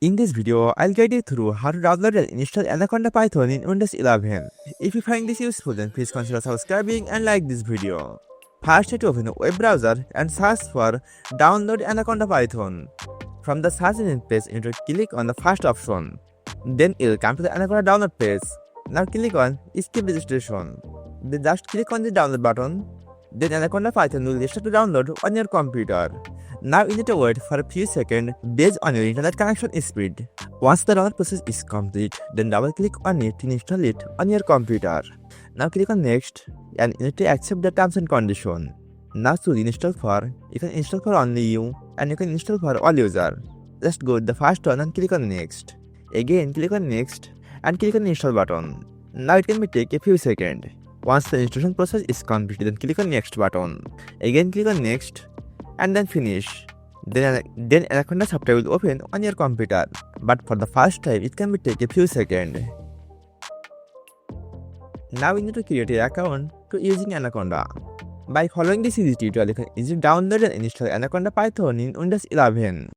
In this video, I'll guide you through how to download and install Anaconda Python in Windows 11. If you find this useful, then please consider subscribing and like this video. First, try to open a web browser and search for Download Anaconda Python. From the search engine page, you need to click on the first option. Then you'll come to the Anaconda download page. Now click on Skip Registration. Then just click on the download button. Then Anaconda Python will start to download on your computer. Now you need to wait for a few seconds based on your internet connection speed. Once the download process is complete, then double click on it to install it on your computer. Now click on next and you need to accept the terms and conditions. Now choose install for. You can install for only you and you can install for all users. Just go to the first one and click on next. Again click on next and click on install button. Now it can take a few seconds. Once the installation process is completed, then click on next button. Again click on next and then finish. Then Anaconda software will open on your computer. But for the first time, it can take a few seconds. Now we need to create an account to using Anaconda. By following this easy tutorial, you can easily download and install Anaconda Python in Windows 11.